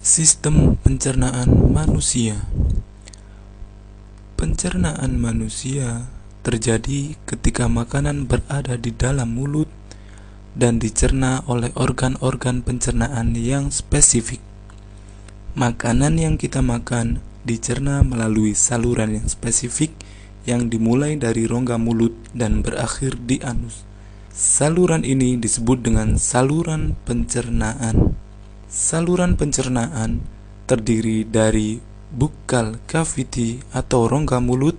Sistem pencernaan manusia. Pencernaan manusia terjadi ketika makanan berada di dalam mulut dan dicerna oleh organ-organ pencernaan yang spesifik. Makanan yang kita makan dicerna melalui saluran yang spesifik yang dimulai dari rongga mulut dan berakhir di anus. Saluran ini disebut dengan saluran pencernaan. Saluran pencernaan terdiri dari buccal cavity atau rongga mulut,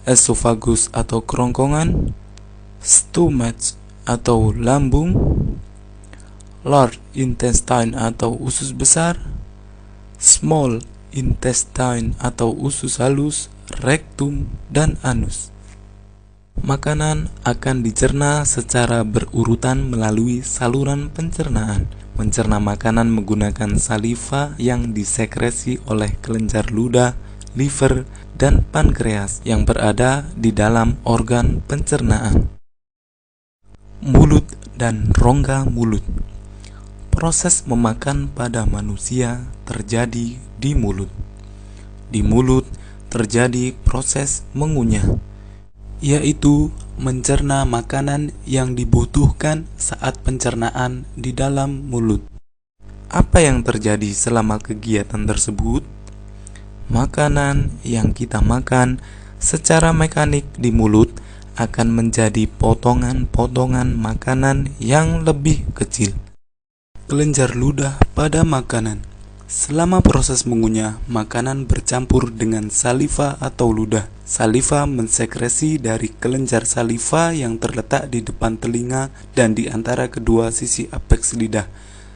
esophagus atau kerongkongan, stomach atau lambung, large intestine atau usus besar, small intestine atau usus halus, rectum, dan anus. Makanan akan dicerna secara berurutan melalui saluran pencernaan. Mencerna makanan menggunakan saliva yang disekresi oleh kelenjar ludah, liver, dan pankreas yang berada di dalam organ pencernaan. Mulut dan rongga mulut. Proses memakan pada manusia terjadi di mulut. Di mulut terjadi proses mengunyah, yaitu mencerna makanan yang dibutuhkan saat pencernaan di dalam mulut. Apa yang terjadi selama kegiatan tersebut? Makanan yang kita makan secara mekanik di mulut akan menjadi potongan-potongan makanan yang lebih kecil. Kelenjar ludah pada makanan. Selama proses mengunyah, makanan bercampur dengan saliva atau ludah. Saliva mensekresi dari kelenjar saliva yang terletak di depan telinga dan di antara kedua sisi apeks lidah.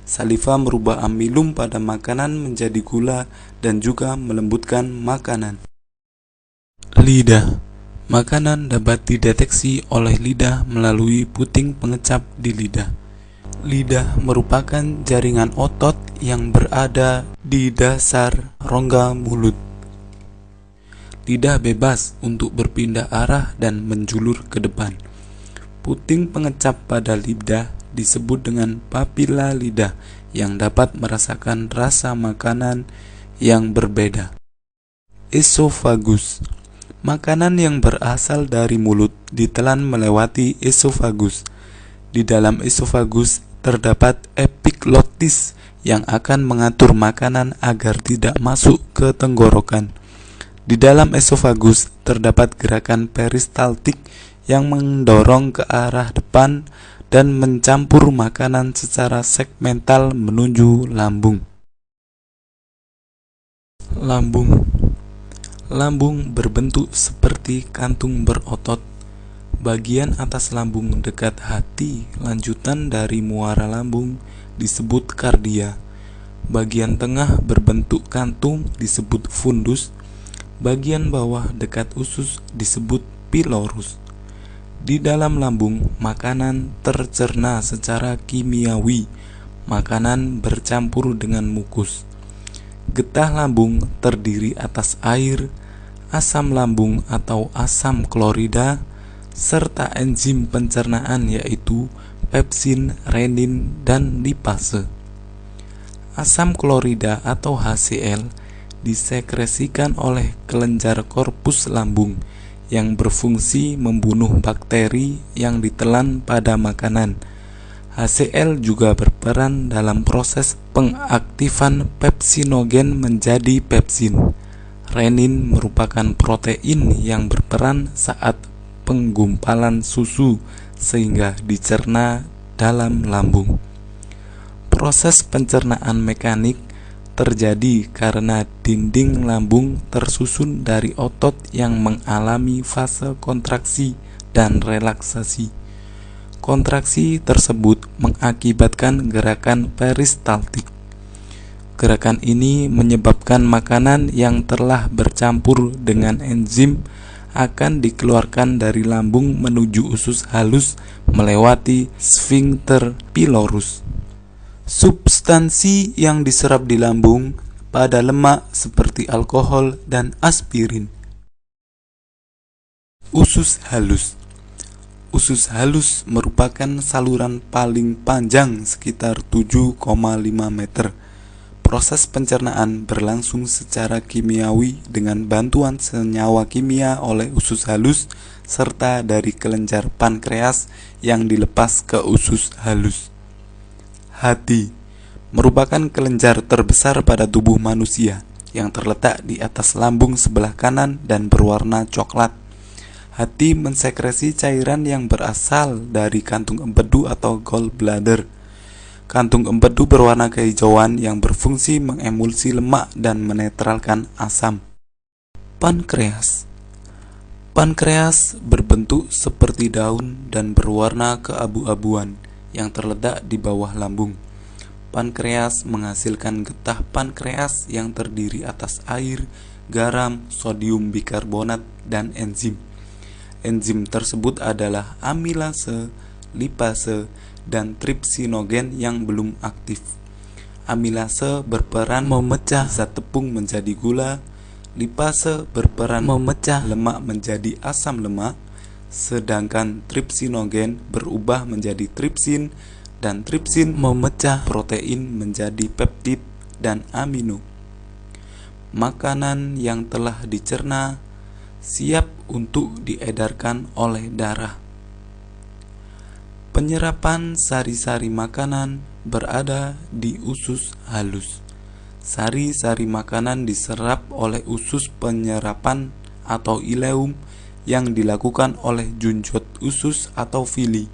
Saliva merubah amilum pada makanan menjadi gula dan juga melembutkan makanan. Lidah. Makanan dapat dideteksi oleh lidah melalui puting pengecap di lidah. Lidah merupakan jaringan otot yang berada di dasar rongga mulut. Lidah bebas untuk berpindah arah dan menjulur ke depan. Puting pengecap pada lidah disebut dengan papila lidah yang dapat merasakan rasa makanan yang berbeda. Esophagus. Makanan yang berasal dari mulut ditelan melewati esophagus. Di dalam esophagus terdapat epiglotis yang akan mengatur makanan agar tidak masuk ke tenggorokan. Di dalam esophagus terdapat gerakan peristaltik yang mendorong ke arah depan dan mencampur makanan secara segmental menuju lambung. Lambung. Lambung berbentuk seperti kantung berotot. Bagian atas lambung dekat hati lanjutan dari muara lambung disebut kardia. Bagian tengah berbentuk kantung disebut fundus. Bagian bawah dekat usus disebut pilorus. Di dalam lambung, makanan tercerna secara kimiawi. Makanan bercampur dengan mukus. Getah lambung terdiri atas air, asam lambung atau asam klorida, serta enzim pencernaan yaitu pepsin, renin, dan lipase. Asam klorida atau HCl disekresikan oleh kelenjar korpus lambung yang berfungsi membunuh bakteri yang ditelan pada makanan. HCl juga berperan dalam proses pengaktifan pepsinogen menjadi pepsin. Renin merupakan protein yang berperan saat penggumpalan susu sehingga dicerna dalam lambung. Proses pencernaan mekanik terjadi karena dinding lambung tersusun dari otot yang mengalami fase kontraksi dan relaksasi. Kontraksi tersebut mengakibatkan gerakan peristaltik. Gerakan ini menyebabkan makanan yang telah bercampur dengan enzim akan dikeluarkan dari lambung menuju usus halus melewati sphincter pilorus. Substansi yang diserap di lambung pada lemak seperti alkohol dan aspirin. Usus halus. Usus halus merupakan saluran paling panjang sekitar 7,5 meter. proses pencernaan berlangsung secara kimiawi dengan bantuan senyawa kimia oleh usus halus serta dari kelenjar pankreas yang dilepas ke usus halus. Hati merupakan kelenjar terbesar pada tubuh manusia yang terletak di atas lambung sebelah kanan dan berwarna coklat. Hati mensekresi cairan yang berasal dari kantung empedu atau gallbladder. Kantung empedu berwarna kehijauan yang berfungsi mengemulsi lemak dan menetralkan asam. Pankreas berbentuk seperti daun dan berwarna keabu-abuan yang terletak di bawah lambung. Pankreas menghasilkan getah pankreas yang terdiri atas air, garam, sodium bikarbonat, dan enzim. Enzim tersebut adalah amilase, lipase, dan tripsinogen yang belum aktif. Amilase berperan memecah zat tepung menjadi gula, lipase berperan memecah lemak menjadi asam lemak, sedangkan tripsinogen berubah menjadi tripsin, dan tripsin memecah protein menjadi peptid dan amino. Makanan yang telah dicerna siap untuk diedarkan oleh darah. Penyerapan sari-sari makanan berada di usus halus. Sari-sari makanan diserap oleh usus penyerapan atau ileum yang dilakukan oleh junjot usus atau vili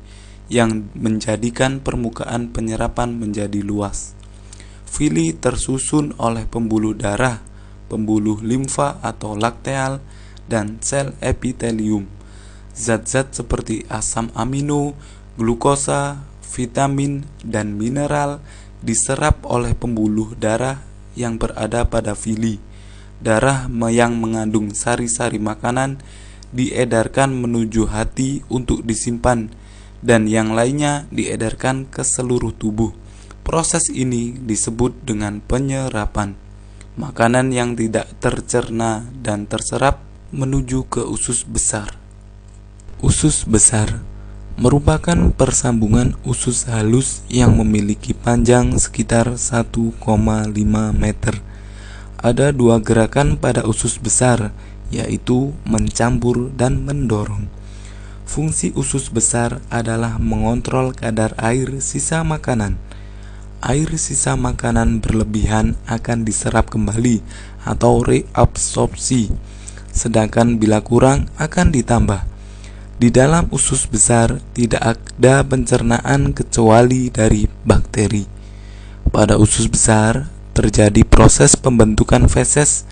yang menjadikan permukaan penyerapan menjadi luas. Vili tersusun oleh pembuluh darah, pembuluh limfa atau lakteal, dan sel epitelium. Zat-zat seperti asam amino, glukosa, vitamin, dan mineral diserap oleh pembuluh darah yang berada pada vili. Darah yang mengandung sari-sari makanan diedarkan menuju hati untuk disimpan, dan yang lainnya diedarkan ke seluruh tubuh. Proses ini disebut dengan penyerapan. Makanan yang tidak tercerna dan terserap menuju ke usus besar. Usus besar merupakan persambungan usus halus yang memiliki panjang sekitar 1,5 meter. Ada dua gerakan pada usus besar, yaitu mencampur dan mendorong. Fungsi usus besar adalah mengontrol kadar air sisa makanan. Air sisa makanan berlebihan akan diserap kembali atau reabsorpsi, sedangkan bila kurang akan ditambah. Di dalam usus besar tidak ada pencernaan kecuali dari bakteri. Pada usus besar terjadi proses pembentukan feses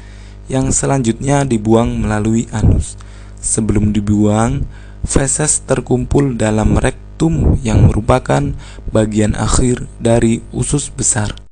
yang selanjutnya dibuang melalui anus. Sebelum dibuang, feses terkumpul dalam rektum yang merupakan bagian akhir dari usus besar.